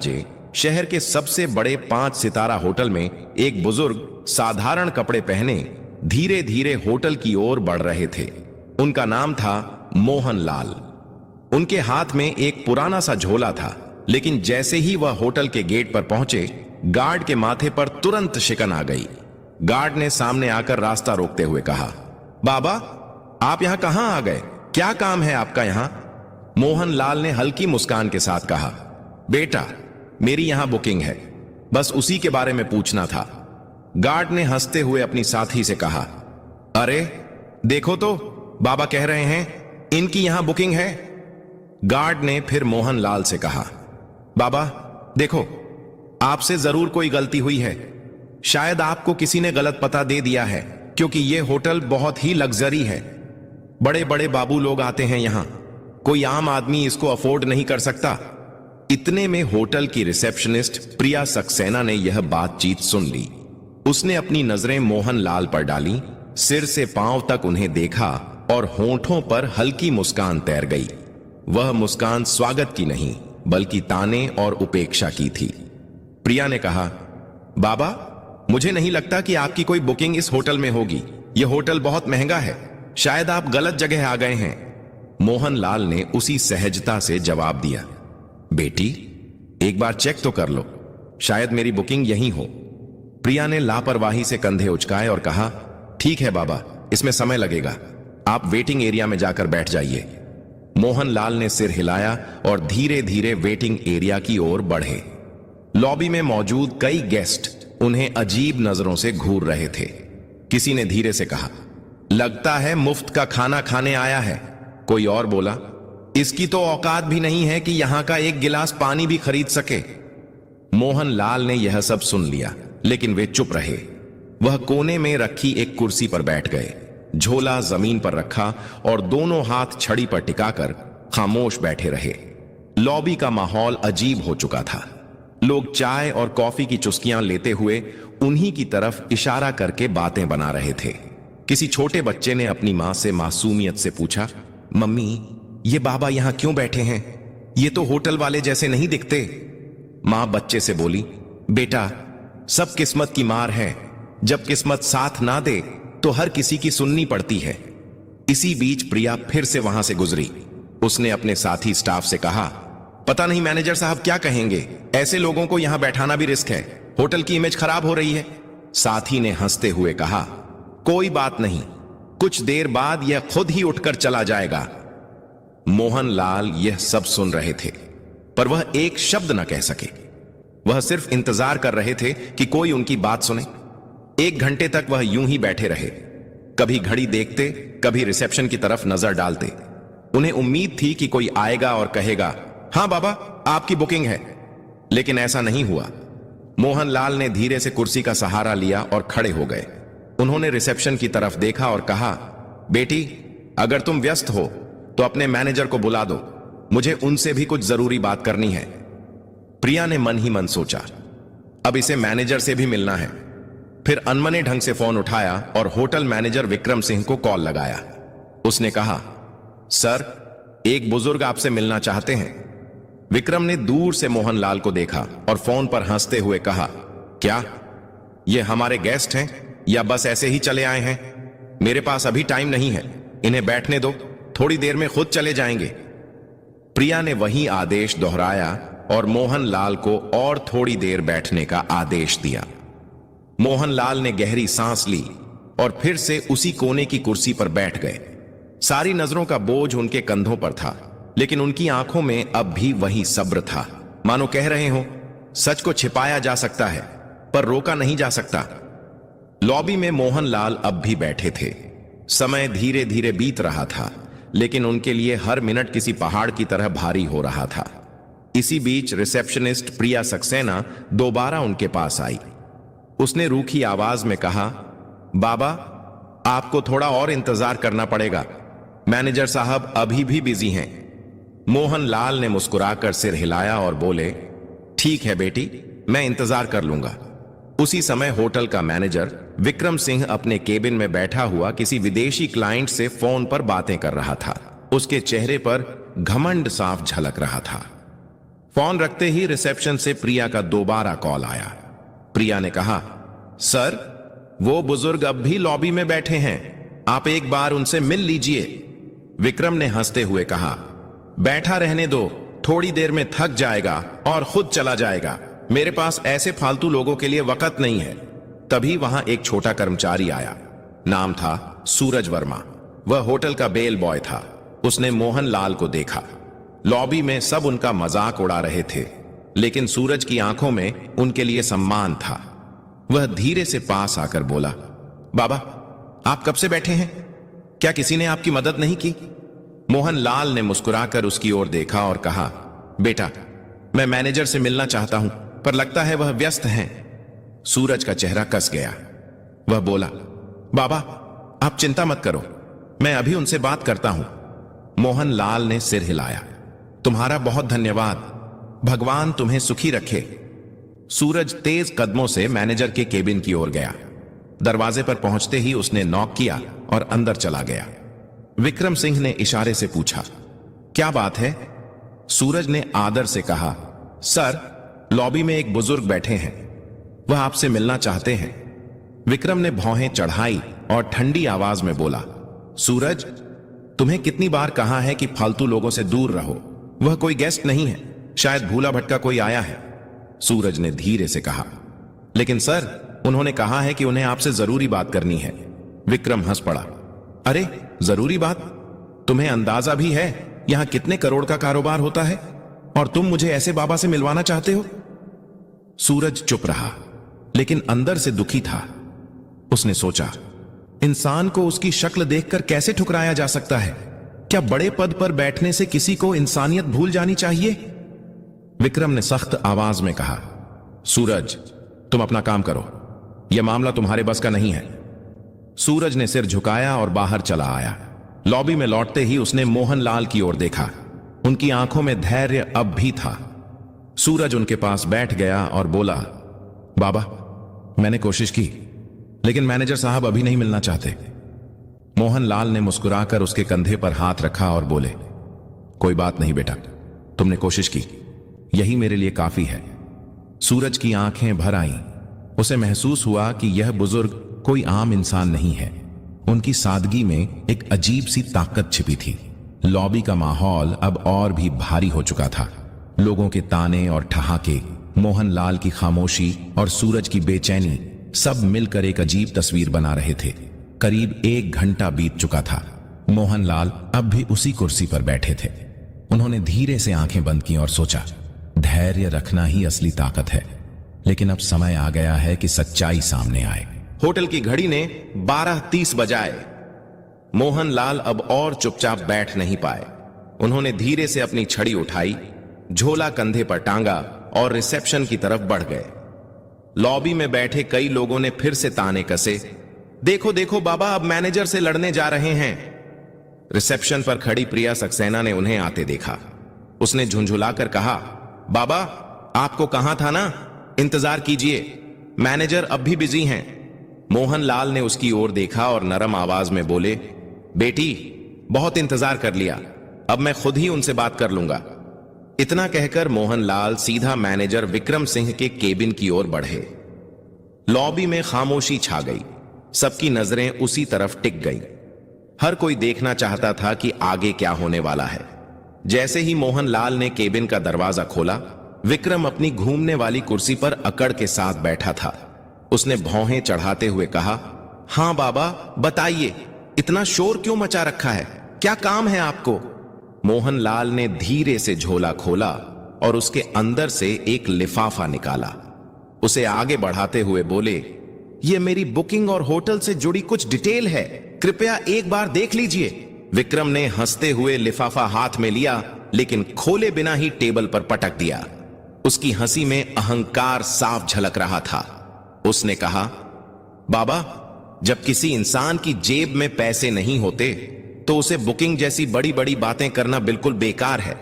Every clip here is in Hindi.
जे शहर के सबसे बड़े 5 सितारा होटल में एक बुजुर्ग साधारण कपड़े पहने धीरे धीरे होटल की ओर बढ़ रहे थे। उनका नाम था मोहन लाल। उनके हाथ में एक पुराना सा झोला था, लेकिन जैसे ही वह होटल के गेट पर पहुंचे, गार्ड के माथे पर तुरंत शिकन आ गई। गार्ड ने सामने आकर रास्ता रोकते हुए कहा, बाबा, आप यहां कहां आ गए? क्या काम है आपका यहां? मोहन लाल ने हल्की मुस्कान के साथ कहा, बेटा, मेरी यहां बुकिंग है, बस उसी के बारे में पूछना था। गार्ड ने हंसते हुए अपनी साथी से कहा, अरे देखो तो, बाबा कह रहे हैं इनकी यहां बुकिंग है। गार्ड ने फिर मोहन लाल से कहा, बाबा देखो, आपसे जरूर कोई गलती हुई है। शायद आपको किसी ने गलत पता दे दिया है, क्योंकि यह होटल बहुत ही लग्जरी है। बड़े बड़े बाबू लोग आते हैं यहां, कोई आम आदमी इसको अफोर्ड नहीं कर सकता। इतने में होटल की रिसेप्शनिस्ट प्रिया सक्सेना ने यह बातचीत सुन ली। उसने अपनी नजरें मोहन लाल पर डाली, सिर से पांव तक उन्हें देखा और होंठों पर हल्की मुस्कान तैर गई। वह मुस्कान स्वागत की नहीं, बल्कि ताने और उपेक्षा की थी। प्रिया ने कहा, बाबा, मुझे नहीं लगता कि आपकी कोई बुकिंग इस होटल में होगी। यह होटल बहुत महंगा है, शायद आप गलत जगह आ गए हैं। मोहन लाल ने उसी सहजता से जवाब दिया, बेटी, एक बार चेक तो कर लो, शायद मेरी बुकिंग यहीं हो। प्रिया ने लापरवाही से कंधे उचकाए और कहा, ठीक है बाबा, इसमें समय लगेगा, आप वेटिंग एरिया में जाकर बैठ जाइए। मोहन लाल ने सिर हिलाया और धीरे धीरे वेटिंग एरिया की ओर बढ़े। लॉबी में मौजूद कई गेस्ट उन्हें अजीब नजरों से घूर रहे थे। किसी ने धीरे से कहा, लगता है मुफ्त का खाना खाने आया है। कोई और बोला, इसकी तो औकात भी नहीं है कि यहां का एक गिलास पानी भी खरीद सके। मोहन लाल ने यह सब सुन लिया, लेकिन वे चुप रहे। वह कोने में रखी एक कुर्सी पर बैठ गए, झोला जमीन पर रखा और दोनों हाथ छड़ी पर टिकाकर खामोश बैठे रहे। लॉबी का माहौल अजीब हो चुका था। लोग चाय और कॉफी की चुस्कियां लेते हुए उन्हीं की तरफ इशारा करके बातें बना रहे थे। किसी छोटे बच्चे ने अपनी मां से मासूमियत से पूछा, मम्मी, ये बाबा यहां क्यों बैठे हैं? ये तो होटल वाले जैसे नहीं दिखते। मां बच्चे से बोली, बेटा, सब किस्मत की मार है। जब किस्मत साथ ना दे तो हर किसी की सुननी पड़ती है। इसी बीच प्रिया फिर से वहां से गुजरी। उसने अपने साथी स्टाफ से कहा, पता नहीं मैनेजर साहब क्या कहेंगे, ऐसे लोगों को यहां बैठाना भी रिस्क है, होटल की इमेज खराब हो रही है। साथी ने हंसते हुए कहा, कोई बात नहीं, कुछ देर बाद यह खुद ही उठकर चला जाएगा। मोहन लाल यह सब सुन रहे थे, पर वह एक शब्द न कह सके। वह सिर्फ इंतजार कर रहे थे कि कोई उनकी बात सुने। 1 घंटे तक वह यूं ही बैठे रहे, कभी घड़ी देखते, कभी रिसेप्शन की तरफ नजर डालते। उन्हें उम्मीद थी कि कोई आएगा और कहेगा, हां बाबा, आपकी बुकिंग है, लेकिन ऐसा नहीं हुआ। मोहन लाल ने धीरे से कुर्सी का सहारा लिया और खड़े हो गए। उन्होंने रिसेप्शन की तरफ देखा और कहा, बेटी, अगर तुम व्यस्त हो तो अपने मैनेजर को बुला दो, मुझे उनसे भी कुछ जरूरी बात करनी है। प्रिया ने मन ही मन सोचा, अब इसे मैनेजर से भी मिलना है। फिर अनमने ढंग से फोन उठाया और होटल मैनेजर विक्रम सिंह को कॉल लगाया। उसने कहा, सर, एक बुजुर्ग आपसे मिलना चाहते हैं। विक्रम ने दूर से मोहन लाल को देखा और फोन पर हंसते हुए कहा, क्या ये हमारे गेस्ट हैं या बस ऐसे ही चले आए हैं? मेरे पास अभी टाइम नहीं है, इन्हें बैठने दो, थोड़ी देर में खुद चले जाएंगे। प्रिया ने वही आदेश दोहराया और मोहन लाल को और थोड़ी देर बैठने का आदेश दिया। मोहन लाल ने गहरी सांस ली और फिर से उसी कोने की कुर्सी पर बैठ गए। सारी नजरों का बोझ उनके कंधों पर था, लेकिन उनकी आंखों में अब भी वही सब्र था। मानो कह रहे हो, सच को छिपाया जा सकता है, पर रोका नहीं जा सकता। लॉबी में मोहन लाल अब भी बैठे थे। समय धीरे धीरे बीत रहा था, लेकिन उनके लिए हर मिनट किसी पहाड़ की तरह भारी हो रहा था। इसी बीच रिसेप्शनिस्ट प्रिया सक्सेना दोबारा उनके पास आई। उसने रूखी आवाज में कहा, बाबा, आपको थोड़ा और इंतजार करना पड़ेगा, मैनेजर साहब अभी भी बिजी हैं। मोहन लाल ने मुस्कुराकर सिर हिलाया और बोले, ठीक है बेटी, मैं इंतजार कर लूंगा। उसी समय होटल का मैनेजर विक्रम सिंह अपने केबिन में बैठा हुआ किसी विदेशी क्लाइंट से फोन पर बातें कर रहा था। उसके चेहरे पर घमंड साफ झलक रहा था। फोन रखते ही रिसेप्शन से प्रिया का दोबारा कॉल आया। प्रिया ने कहा, सर, वो बुजुर्ग अब भी लॉबी में बैठे हैं, आप एक बार उनसे मिल लीजिए। विक्रम ने हंसते हुए कहा, बैठा रहने दो, थोड़ी देर में थक जाएगा और खुद चला जाएगा। मेरे पास ऐसे फालतू लोगों के लिए वक्त नहीं है। तभी वहां एक छोटा कर्मचारी आया। नाम था सूरज वर्मा। वह होटल का बेल बॉय था। उसने मोहन लाल को देखा। लॉबी में सब उनका मजाक उड़ा रहे थे, लेकिन सूरज की आंखों में उनके लिए सम्मान था। वह धीरे से पास आकर बोला, बाबा, आप कब से बैठे हैं? क्या किसी ने आपकी मदद नहीं की? मोहन लाल ने मुस्कुराकर उसकी ओर देखा और कहा, बेटा, मैं मैनेजर से मिलना चाहता हूं, पर लगता है वह व्यस्त हैं। सूरज का चेहरा कस गया। वह बोला, बाबा, आप चिंता मत करो, मैं अभी उनसे बात करता हूं। मोहन लाल ने सिर हिलाया। तुम्हारा बहुत धन्यवाद, भगवान तुम्हें सुखी रखे। सूरज तेज कदमों से मैनेजर के केबिन की ओर गया। दरवाजे पर पहुंचते ही उसने नॉक किया और अंदर चला गया। विक्रम सिंह ने इशारे से पूछा, क्या बात है? सूरज ने आदर से कहा, सर, लॉबी में एक बुजुर्ग बैठे हैं, वह आपसे मिलना चाहते हैं। विक्रम ने भौहें चढ़ाई और ठंडी आवाज में बोला, सूरज, तुम्हें कितनी बार कहा है कि फालतू लोगों से दूर रहो। वह कोई गेस्ट नहीं है, शायद भूला भटका कोई आया है। सूरज ने धीरे से कहा, लेकिन सर, उन्होंने कहा है कि उन्हें आपसे जरूरी बात करनी है। विक्रम हंस पड़ा, अरे जरूरी बात? तुम्हें अंदाजा भी है यहां कितने करोड़ का कारोबार होता है और तुम मुझे ऐसे बाबा से मिलवाना चाहते हो? सूरज चुप रहा, लेकिन अंदर से दुखी था। उसने सोचा, इंसान को उसकी शक्ल देखकर कैसे ठुकराया जा सकता है? क्या बड़े पद पर बैठने से किसी को इंसानियत भूल जानी चाहिए? विक्रम ने सख्त आवाज में कहा, सूरज, तुम अपना काम करो, यह मामला तुम्हारे बस का नहीं है। सूरज ने सिर झुकाया और बाहर चला आया। लॉबी में लौटते ही उसने मोहन लाल की ओर देखा। उनकी आंखों में धैर्य अब भी था। सूरज उनके पास बैठ गया और बोला, बाबा, मैंने कोशिश की, लेकिन मैनेजर साहब अभी नहीं मिलना चाहते। मोहन लाल ने मुस्कुराकर उसके कंधे पर हाथ रखा और बोले, कोई बात नहीं बेटा, तुमने कोशिश की, यही मेरे लिए काफी है। सूरज की आंखें भर आईं। उसे महसूस हुआ कि यह बुजुर्ग कोई आम इंसान नहीं है। उनकी सादगी में एक अजीब सी ताकत छिपी थी। लॉबी का माहौल अब और भी भारी हो चुका था। लोगों के ताने और ठहाके, मोहन लाल की खामोशी और सूरज की बेचैनी सब मिलकर एक अजीब तस्वीर बना रहे थे। करीब 1 घंटा बीत चुका था। मोहन लाल अब भी उसी कुर्सी पर बैठे थे। उन्होंने धीरे से आंखें बंद की और सोचा, धैर्य रखना ही असली ताकत है। लेकिन अब समय आ गया है कि सच्चाई सामने आए। होटल की घड़ी ने 12:30 बजाए। मोहन लाल अब और चुपचाप बैठ नहीं पाए। उन्होंने धीरे से अपनी छड़ी उठाई, झोला कंधे पर टांगा और रिसेप्शन की तरफ बढ़ गए। लॉबी में बैठे कई लोगों ने फिर से ताने कसे, देखो देखो बाबा, अब मैनेजर से लड़ने जा रहे हैं। रिसेप्शन पर खड़ी प्रिया सक्सेना ने उन्हें आते देखा। उसने झुंझुलाकर कहा, बाबा, आपको कहा था ना, इंतजार कीजिए, मैनेजर अब भी बिजी हैं। मोहन लाल ने उसकी ओर देखा और नरम आवाज में बोले, बेटी, बहुत इंतजार कर लिया, अब मैं खुद ही उनसे बात कर लूंगा। इतना कहकर मोहन लाल सीधा मैनेजर विक्रम सिंह के केबिन की ओर बढ़े। लॉबी में खामोशी छा गई। सबकी नजरें उसी तरफ टिक गईं। हर कोई देखना चाहता था कि आगे क्या होने वाला है। जैसे ही मोहन लाल ने केबिन का दरवाजा खोला, विक्रम अपनी घूमने वाली कुर्सी पर अकड़ के साथ बैठा था। उसने भौहें चढ़ाते हुए कहा, हां बाबा, बताइए, इतना शोर क्यों मचा रखा है? क्या काम है आपको? मोहन लाल ने धीरे से झोला खोला और उसके अंदर से एक लिफाफा निकाला। उसे आगे बढ़ाते हुए बोले, यह मेरी बुकिंग और होटल से जुड़ी कुछ डिटेल है, कृपया एक बार देख लीजिए। विक्रम ने हंसते हुए लिफाफा हाथ में लिया, लेकिन खोले बिना ही टेबल पर पटक दिया। उसकी हंसी में अहंकार साफ झलक रहा था। उसने कहा, बाबा, जब किसी इंसान की जेब में पैसे नहीं होते तो उसे बुकिंग जैसी बड़ी बड़ी बातें करना बिल्कुल बेकार है।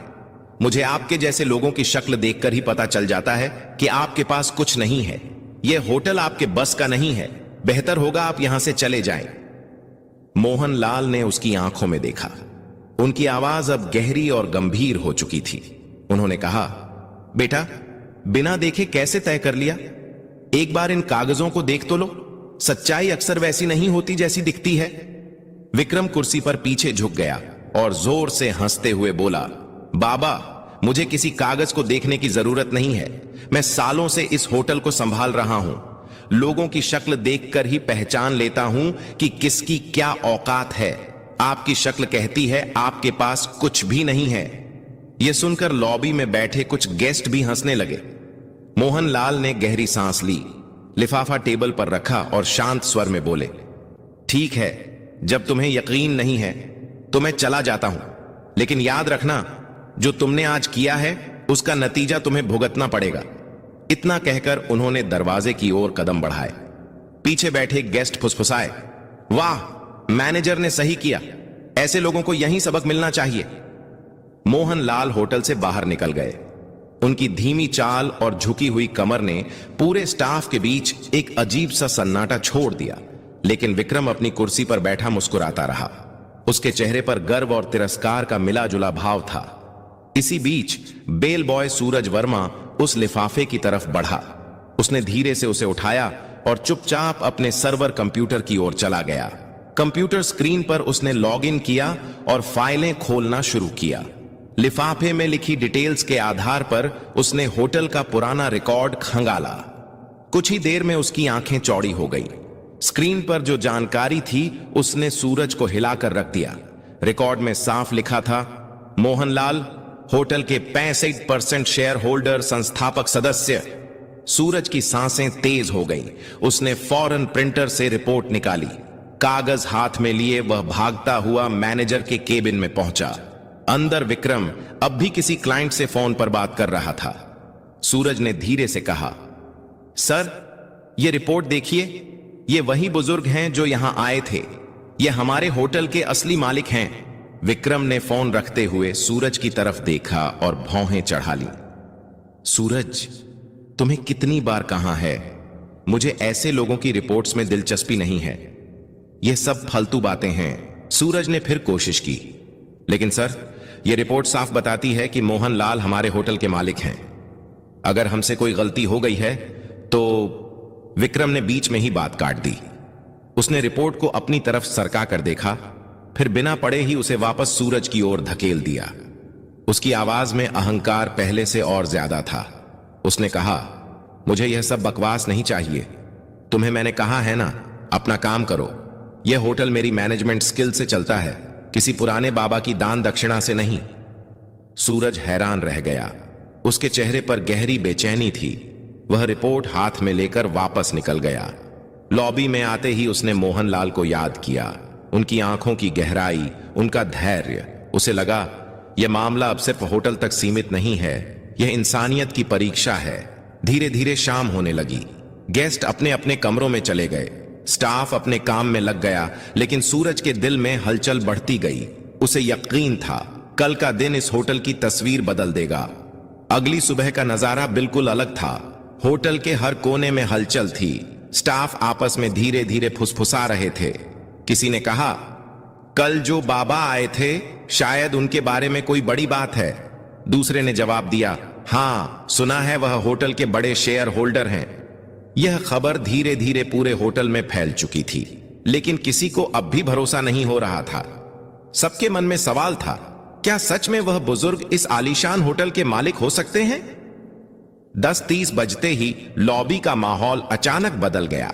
मुझे आपके जैसे लोगों की शक्ल देखकर ही पता चल जाता है कि आपके पास कुछ नहीं है। यह होटल आपके बस का नहीं है। बेहतर होगा आप यहां से चले जाएं। मोहन लाल ने उसकी आंखों में देखा। उनकी आवाज अब गहरी और गंभीर हो चुकी थी। उन्होंने कहा, बेटा, बिना देखे कैसे तय कर लिया? एक बार इन कागजों को देख तो लो। सच्चाई अक्सर वैसी नहीं होती जैसी दिखती है। विक्रम कुर्सी पर पीछे झुक गया और जोर से हंसते हुए बोला, बाबा, मुझे किसी कागज को देखने की जरूरत नहीं है। मैं सालों से इस होटल को संभाल रहा हूं। लोगों की शक्ल देखकर ही पहचान लेता हूं कि किसकी क्या औकात है। आपकी शक्ल कहती है आपके पास कुछ भी नहीं है। यह सुनकर लॉबी में बैठे कुछ गेस्ट भी हंसने लगे। मोहनलाल ने गहरी सांस ली, लिफाफा टेबल पर रखा और शांत स्वर में बोले, ठीक है, जब तुम्हें यकीन नहीं है तो मैं चला जाता हूं, लेकिन याद रखना, जो तुमने आज किया है उसका नतीजा तुम्हें भुगतना पड़ेगा। इतना कहकर उन्होंने दरवाजे की ओर कदम बढ़ाए। पीछे बैठे गेस्ट फुसफुसाए, वाह, मैनेजर ने सही किया, ऐसे लोगों को यही सबक मिलना चाहिए। मोहनलाल होटल से बाहर निकल गए। उनकी धीमी चाल और झुकी हुई कमर ने पूरे स्टाफ के बीच एक अजीब सा सन्नाटा छोड़ दिया, लेकिन विक्रम अपनी कुर्सी पर बैठा मुस्कुराता रहा। उसके चेहरे पर गर्व और तिरस्कार का मिला जुला भाव था। इसी बीच बेल बॉय सूरज वर्मा उस लिफाफे की तरफ बढ़ा। उसने धीरे से उसे उठाया और चुपचाप अपने सर्वर कंप्यूटर की ओर चला गया। कंप्यूटर स्क्रीन पर उसने लॉगिन किया और फाइलें खोलना शुरू किया। लिफाफे में लिखी डिटेल्स के आधार पर उसने होटल का पुराना रिकॉर्ड खंगाला। कुछ ही देर में उसकी आंखें चौड़ी हो गई। स्क्रीन पर जो जानकारी थी उसने सूरज को हिलाकर रख दिया। रिकॉर्ड में साफ लिखा था, मोहनलाल, होटल के 65% शेयर होल्डर, संस्थापक सदस्य। सूरज की सांसें तेज हो गईं। उसने फौरन प्रिंटर से रिपोर्ट निकाली। कागज हाथ में लिए वह भागता हुआ मैनेजर के केबिन में पहुंचा। अंदर विक्रम अब भी किसी क्लाइंट से फोन पर बात कर रहा था। सूरज ने धीरे से कहा, सर, यह रिपोर्ट देखिए, ये वही बुजुर्ग हैं जो यहां आए थे। ये हमारे होटल के असली मालिक हैं। विक्रम ने फोन रखते हुए सूरज की तरफ देखा और भौहें चढ़ा ली। सूरज, तुम्हें कितनी बार कहा है, मुझे ऐसे लोगों की रिपोर्ट्स में दिलचस्पी नहीं है। यह सब फालतू बातें हैं। सूरज ने फिर कोशिश की, लेकिन सर, यह रिपोर्ट साफ बताती है कि मोहनलाल हमारे होटल के मालिक हैं। अगर हमसे कोई गलती हो गई है तो विक्रम ने बीच में ही बात काट दी। उसने रिपोर्ट को अपनी तरफ सरका कर देखा, फिर बिना पढ़े ही उसे वापस सूरज की ओर धकेल दिया। उसकी आवाज में अहंकार पहले से और ज्यादा था। उसने कहा, मुझे यह सब बकवास नहीं चाहिए। तुम्हें मैंने कहा है ना, अपना काम करो। यह होटल मेरी मैनेजमेंट स्किल से चलता है, किसी पुराने बाबा की दान दक्षिणा से नहीं। सूरज हैरान रह गया। उसके चेहरे पर गहरी बेचैनी थी। वह रिपोर्ट हाथ में लेकर वापस निकल गया। लॉबी में आते ही उसने मोहनलाल को याद किया। उनकी आंखों की गहराई, उनका धैर्य। उसे लगा, यह मामला अब सिर्फ होटल तक सीमित नहीं है, यह इंसानियत की परीक्षा है। धीरे धीरे शाम होने लगी। गेस्ट अपने अपने कमरों में चले गए। स्टाफ अपने काम में लग गया, लेकिन सूरज के दिल में हलचल बढ़ती गई। उसे यकीन था, कल का दिन इस होटल की तस्वीर बदल देगा। अगली सुबह का नजारा बिल्कुल अलग था। होटल के हर कोने में हलचल थी। स्टाफ आपस में धीरे धीरे फुसफुसा रहे थे। किसी ने कहा, कल जो बाबा आए थे, शायद उनके बारे में कोई बड़ी बात है। दूसरे ने जवाब दिया, हां, सुना है वह होटल के बड़े शेयर होल्डर हैं। यह खबर धीरे धीरे पूरे होटल में फैल चुकी थी, लेकिन किसी को अब भी भरोसा नहीं हो रहा था। सबके मन में सवाल था, क्या सच में वह बुजुर्ग इस आलीशान होटल के मालिक हो सकते हैं? 10:30 बजते ही लॉबी का माहौल अचानक बदल गया।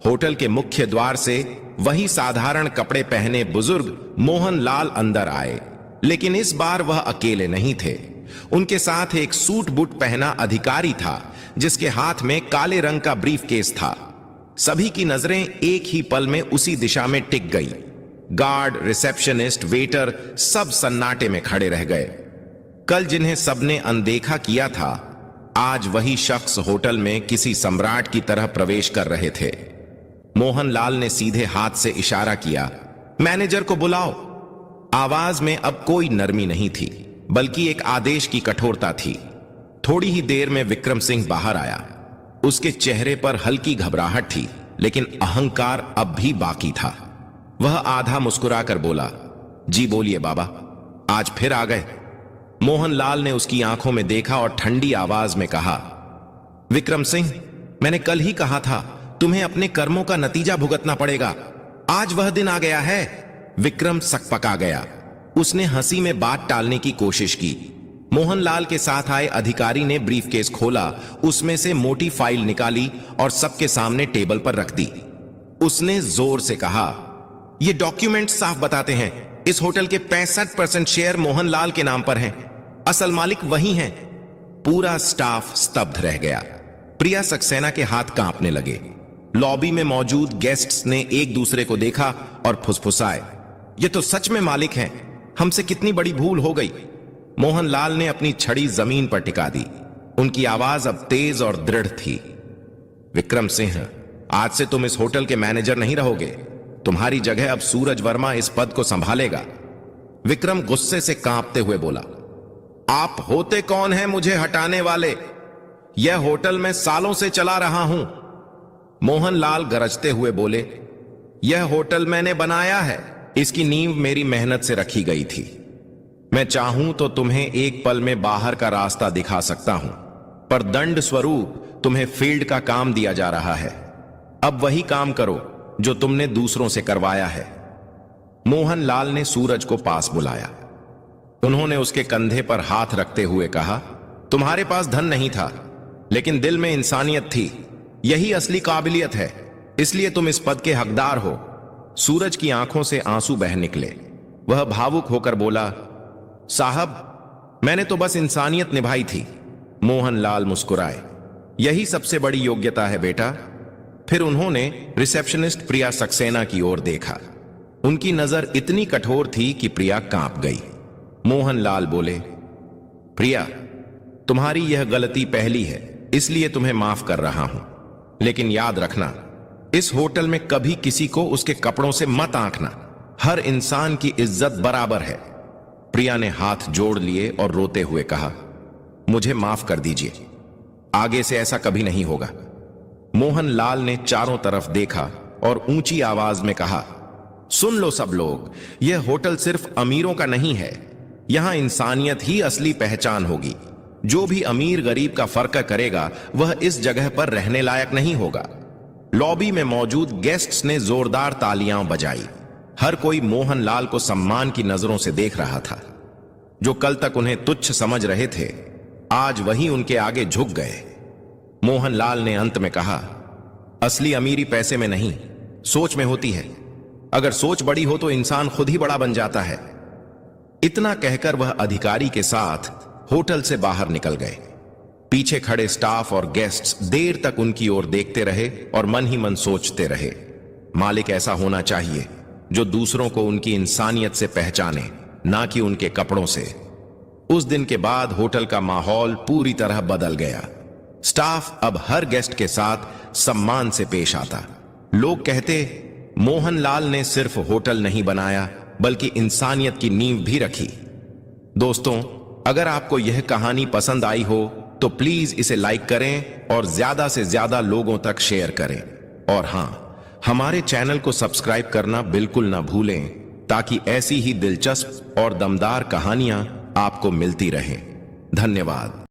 होटल के मुख्य द्वार से वही साधारण कपड़े पहने बुजुर्ग मोहनलाल अंदर आए, लेकिन इस बार वह अकेले नहीं थे। उनके साथ एक सूट बूट पहना अधिकारी था, जिसके हाथ में काले रंग का ब्रीफकेस था। सभी की नजरें एक ही पल में उसी दिशा में टिक गई। गार्ड, रिसेप्शनिस्ट, वेटर सब सन्नाटे में खड़े रह गए। कल जिन्हें सबने अनदेखा किया था, आज वही शख्स होटल में किसी सम्राट की तरह प्रवेश कर रहे थे। मोहनलाल ने सीधे हाथ से इशारा किया, मैनेजर को बुलाओ। आवाज में अब कोई नरमी नहीं थी, बल्कि एक आदेश की कठोरता थी। थोड़ी ही देर में विक्रम सिंह बाहर आया। उसके चेहरे पर हल्की घबराहट थी, लेकिन अहंकार अब भी बाकी था। वह आधा मुस्कुराकर बोला, जी बोलिए बाबा, आज फिर आ गए। मोहनलाल ने उसकी आंखों में देखा और ठंडी आवाज में कहा, विक्रम सिंह, मैंने कल ही कहा था तुम्हें अपने कर्मों का नतीजा भुगतना पड़ेगा। आज वह दिन आ गया है। विक्रम सकपका गया। उसने हंसी में बात टालने की कोशिश की। मोहनलाल के साथ आए अधिकारी ने ब्रीफकेस खोला, उसमें से मोटी फाइल निकाली और सबके सामने टेबल पर रख दी। उसने जोर से कहा, ये डॉक्यूमेंट साफ बताते हैं इस होटल के 65% शेयर मोहनलाल के नाम पर हैं। असल मालिक वही हैं। पूरा स्टाफ स्तब्ध रह गया। प्रिया सक्सेना के हाथ कांपने लगे। लॉबी में मौजूद गेस्ट्स ने एक दूसरे को देखा और फुसफुसाए, ये तो सच में मालिक हैं। हमसे कितनी बड़ी भूल हो गई। मोहनलाल ने अपनी छड़ी जमीन पर टिका दी। उनकी आवाज अब तेज और दृढ़ थी। विक्रम सिंह, आज से तुम इस होटल के मैनेजर नहीं रहोगे। तुम्हारी जगह अब सूरज वर्मा इस पद को संभालेगा। विक्रम गुस्से से कांपते हुए बोला, आप होते कौन हैं मुझे हटाने वाले? यह होटल मैं सालों से चला रहा हूं। मोहनलाल गरजते हुए बोले, यह होटल मैंने बनाया है। इसकी नींव मेरी मेहनत से रखी गई थी। मैं चाहूं तो तुम्हें एक पल में बाहर का रास्ता दिखा सकता हूं, पर दंड स्वरूप तुम्हें फील्ड का काम दिया जा रहा है। अब वही काम करो जो तुमने दूसरों से करवाया है। मोहनलाल ने सूरज को पास बुलाया। उन्होंने उसके कंधे पर हाथ रखते हुए कहा, तुम्हारे पास धन नहीं था, लेकिन दिल में इंसानियत थी। यही असली काबिलियत है, इसलिए तुम इस पद के हकदार हो। सूरज की आंखों से आंसू बह निकले। वह भावुक होकर बोला, साहब, मैंने तो बस इंसानियत निभाई थी। मोहनलाल मुस्कुराए, यही सबसे बड़ी योग्यता है बेटा। फिर उन्होंने रिसेप्शनिस्ट प्रिया सक्सेना की ओर देखा। उनकी नजर इतनी कठोर थी कि प्रिया कांप गई। मोहनलाल बोले, प्रिया, तुम्हारी यह गलती पहली है, इसलिए तुम्हें माफ कर रहा हूं। लेकिन याद रखना, इस होटल में कभी किसी को उसके कपड़ों से मत आंकना। हर इंसान की इज्जत बराबर है। प्रिया ने हाथ जोड़ लिए और रोते हुए कहा, मुझे माफ कर दीजिए, आगे से ऐसा कभी नहीं होगा। मोहनलाल ने चारों तरफ देखा और ऊंची आवाज में कहा, सुन लो सब लोग, यह होटल सिर्फ अमीरों का नहीं है। यहां इंसानियत ही असली पहचान होगी। जो भी अमीर गरीब का फर्क करेगा वह इस जगह पर रहने लायक नहीं होगा। लॉबी में मौजूद गेस्ट्स ने जोरदार तालियां बजाई। हर कोई मोहनलाल को सम्मान की नजरों से देख रहा था। जो कल तक उन्हें तुच्छ समझ रहे थे, आज वही उनके आगे झुक गए। मोहनलाल ने अंत में कहा, असली अमीरी पैसे में नहीं, सोच में होती है। अगर सोच बड़ी हो तो इंसान खुद ही बड़ा बन जाता है। इतना कहकर वह अधिकारी के साथ होटल से बाहर निकल गए। पीछे खड़े स्टाफ और गेस्ट्स देर तक उनकी ओर देखते रहे और मन ही मन सोचते रहे, मालिक ऐसा होना चाहिए जो दूसरों को उनकी इंसानियत से पहचाने, ना कि उनके कपड़ों से। उस दिन के बाद होटल का माहौल पूरी तरह बदल गया। स्टाफ अब हर गेस्ट के साथ सम्मान से पेश आता। लोग कहते, मोहनलाल ने सिर्फ होटल नहीं बनाया, बल्कि इंसानियत की नींव भी रखी। दोस्तों, अगर आपको यह कहानी पसंद आई हो तो प्लीज इसे लाइक करें और ज्यादा से ज्यादा लोगों तक शेयर करें। और हां, हमारे चैनल को सब्सक्राइब करना बिल्कुल ना भूलें, ताकि ऐसी ही दिलचस्प और दमदार कहानियां आपको मिलती रहें। धन्यवाद।